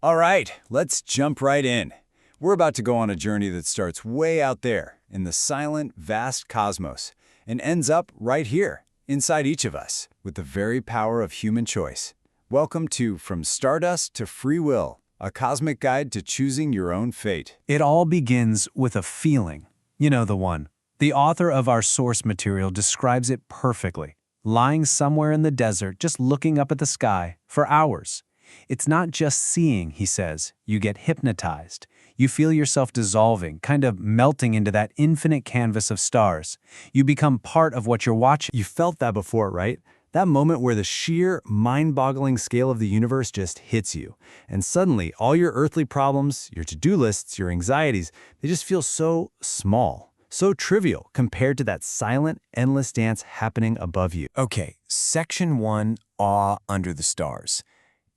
All right, let's jump right in. We're about to go on a journey that starts way out there in the silent, vast cosmos and ends up right here, inside each of us, with the very power of human choice. Welcome to From Stardust to Free Will, a cosmic guide to choosing your own fate. It all begins with a feeling. You know the one. The author of our source material describes it perfectly. Lying somewhere in the desert, just looking up at the sky for hours. It's not just seeing, he says. You get hypnotized. You feel yourself dissolving, kind of melting into that infinite canvas of stars. You become part of what you're watching. You felt that before, right? That moment where the sheer, mind-boggling scale of the universe just hits you. And suddenly, all your earthly problems, your to-do lists, your anxieties, they just feel so small, so trivial compared to that silent, endless dance happening above you. Okay, Section 1, Awe Under the Stars.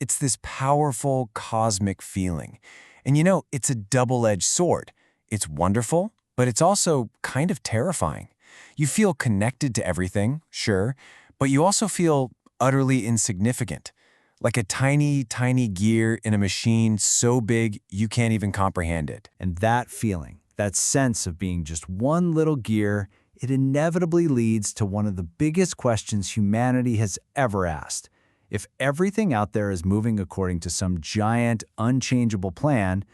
It's this powerful, cosmic feeling. And you know, it's a double-edged sword. It's wonderful, but it's also kind of terrifying. You feel connected to everything, sure, but you also feel utterly insignificant, like a tiny, tiny gear in a machine so big you can't even comprehend it. And that feeling, that sense of being just one little gear, it inevitably leads to one of the biggest questions humanity has ever asked. If everything out there is moving according to some giant, unchangeable plan,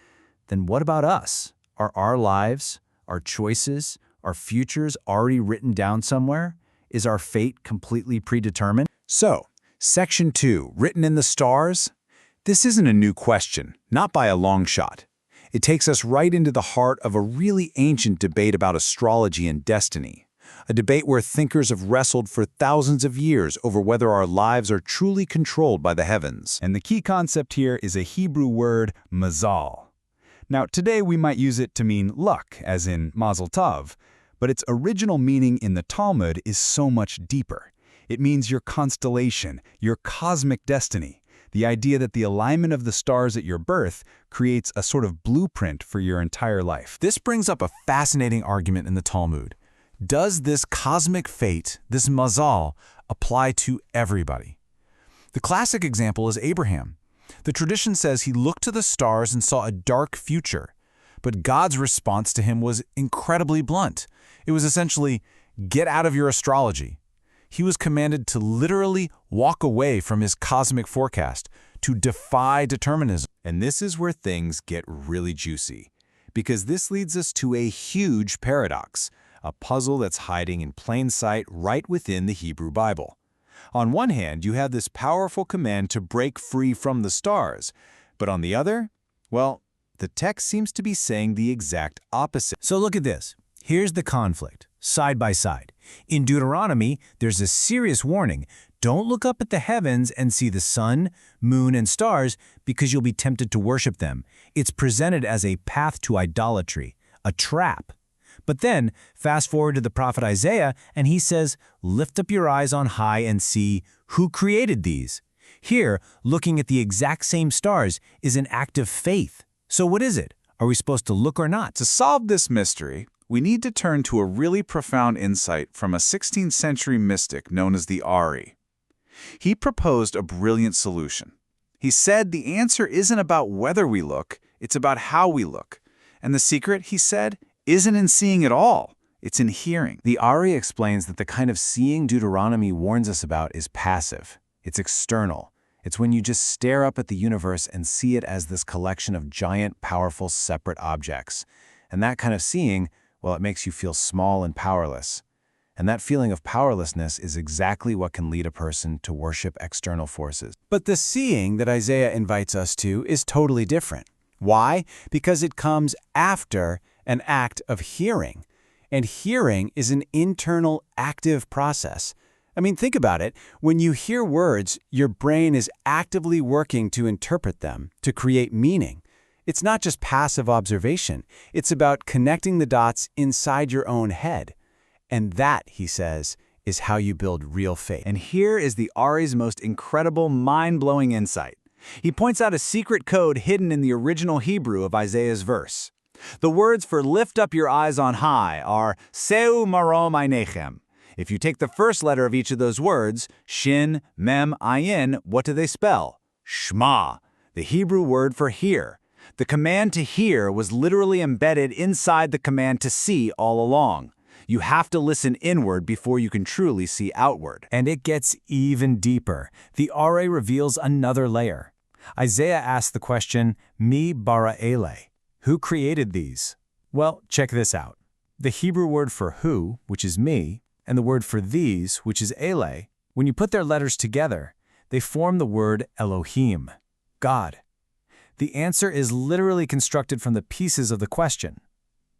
then what about us? Are our lives, our choices, our futures already written down somewhere? Is our fate completely predetermined? So, Section 2, written in the stars? This isn't a new question, not by a long shot. It takes us right into the heart of a really ancient debate about astrology and destiny. A debate where thinkers have wrestled for thousands of years over whether our lives are truly controlled by the heavens. And the key concept here is a Hebrew word, mazal. Now, today we might use it to mean luck, as in mazel tov, but its original meaning in the Talmud is so much deeper. It means your constellation, your cosmic destiny, the idea that the alignment of the stars at your birth creates a sort of blueprint for your entire life. This brings up a fascinating argument in the Talmud. Does this cosmic fate, this mazal, apply to everybody? The classic example is Abraham. The tradition says he looked to the stars and saw a dark future, but God's response to him was incredibly blunt. It was essentially, get out of your astrology. He was commanded to literally walk away from his cosmic forecast, to defy determinism. And this is where things get really juicy, because this leads us to a huge paradox, a puzzle that's hiding in plain sight right within the Hebrew Bible. On one hand, you have this powerful command to break free from the stars, but on the other, well, the text seems to be saying the exact opposite. So look at this. Here's the conflict, side by side. In Deuteronomy, there's a serious warning. Don't look up at the heavens and see the sun, moon, and stars because you'll be tempted to worship them. It's presented as a path to idolatry, a trap. But then, fast forward to the prophet Isaiah, and he says, lift up your eyes on high and see who created these. Here, looking at the exact same stars is an act of faith. So what is it? Are we supposed to look or not? To solve this mystery, we need to turn to a really profound insight from a 16th century mystic known as the Ari. He proposed a brilliant solution. He said the answer isn't about whether we look, it's about how we look. And the secret, he said, isn't in seeing at all, it's in hearing. The Ari explains that the kind of seeing Deuteronomy warns us about is passive. It's external. It's when you just stare up at the universe and see it as this collection of giant, powerful, separate objects. And that kind of seeing, well, it makes you feel small and powerless. And that feeling of powerlessness is exactly what can lead a person to worship external forces. But the seeing that Isaiah invites us to is totally different. Why? Because it comes after an act of hearing. And hearing is an internal, active process. I mean, think about it. When you hear words, your brain is actively working to interpret them, to create meaning. It's not just passive observation. It's about connecting the dots inside your own head. And that, he says, is how you build real faith. And here is the Ari's most incredible, mind-blowing insight. He points out a secret code hidden in the original Hebrew of Isaiah's verse. The words for lift up your eyes on high are seu marom einechem. If you take the first letter of each of those words, shin, mem, ayin, what do they spell? Shema. the Hebrew word for hear. The command to hear was literally embedded inside the command to see all along. You have to listen inward before you can truly see outward. And it gets even deeper. The Ara reveals another layer. Isaiah asks the question, Mi bara ele? Who created these? Well, check this out. The Hebrew word for who, which is me, and the word for these, which is ele, when you put their letters together, they form the word Elohim, God. The answer is literally constructed from the pieces of the question.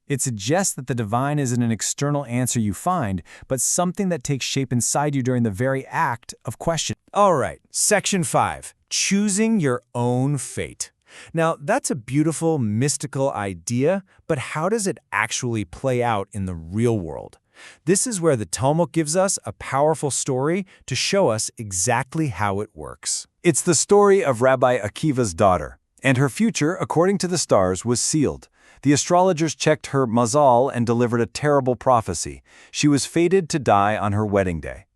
It suggests that the divine isn't an external answer you find, but something that takes shape inside you during the very act of question. All right, Section 5, choosing your own fate. Now, that's a beautiful, mystical idea, but how does it actually play out in the real world? This is where the Talmud gives us a powerful story to show us exactly how it works. It's the story of Rabbi Akiva's daughter, and her future, according to the stars, was sealed. The astrologers checked her mazal and delivered a terrible prophecy. She was fated to die on her wedding day.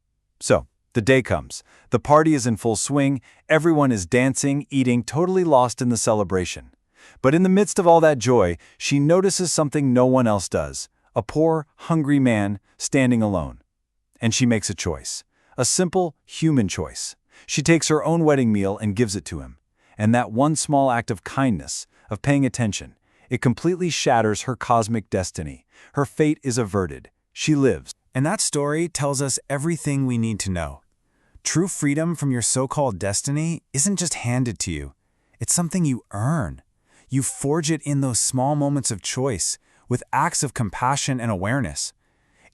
So, the day comes. The party is in full swing. Everyone is dancing, eating, totally lost in the celebration. But in the midst of all that joy, she notices something no one else does. A poor, hungry man standing alone. And she makes a choice. A simple, human choice. She takes her own wedding meal and gives it to him. And that one small act of kindness, of paying attention, it completely shatters her cosmic destiny. Her fate is averted. She lives. And that story tells us everything we need to know. True freedom from your so-called destiny isn't just handed to you. It's something you earn. You forge it in those small moments of choice, with acts of compassion and awareness.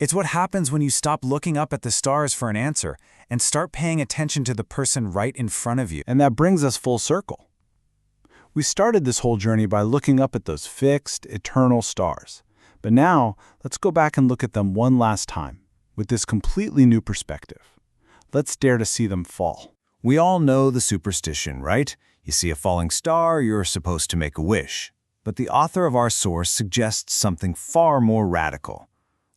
It's what happens when you stop looking up at the stars for an answer and start paying attention to the person right in front of you. And that brings us full circle. We started this whole journey by looking up at those fixed, eternal stars. But now, let's go back and look at them one last time, with this completely new perspective. Let's dare to see them fall. We all know the superstition, right? You see a falling star, you're supposed to make a wish. But the author of our source suggests something far more radical.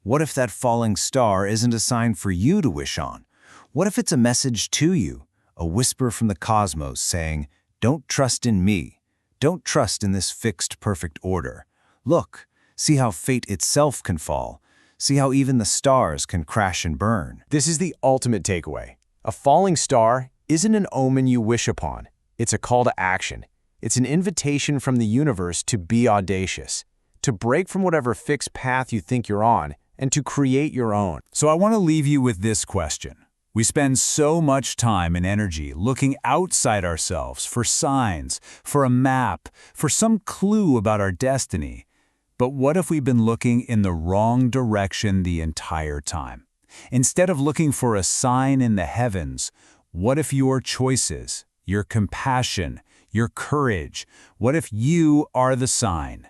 What if that falling star isn't a sign for you to wish on? What if it's a message to you, a whisper from the cosmos saying, "Don't trust in me. Don't trust in this fixed, perfect order. Look, see how fate itself can fall. See how even the stars can crash and burn." This is the ultimate takeaway. A falling star isn't an omen you wish upon. It's a call to action. It's an invitation from the universe to be audacious, to break from whatever fixed path you think you're on, and to create your own. So I want to leave you with this question. We spend so much time and energy looking outside ourselves for signs, for a map, for some clue about our destiny. But what if we've been looking in the wrong direction the entire time? Instead of looking for a sign in the heavens, what if your choices, your compassion, your courage, what if you are the sign?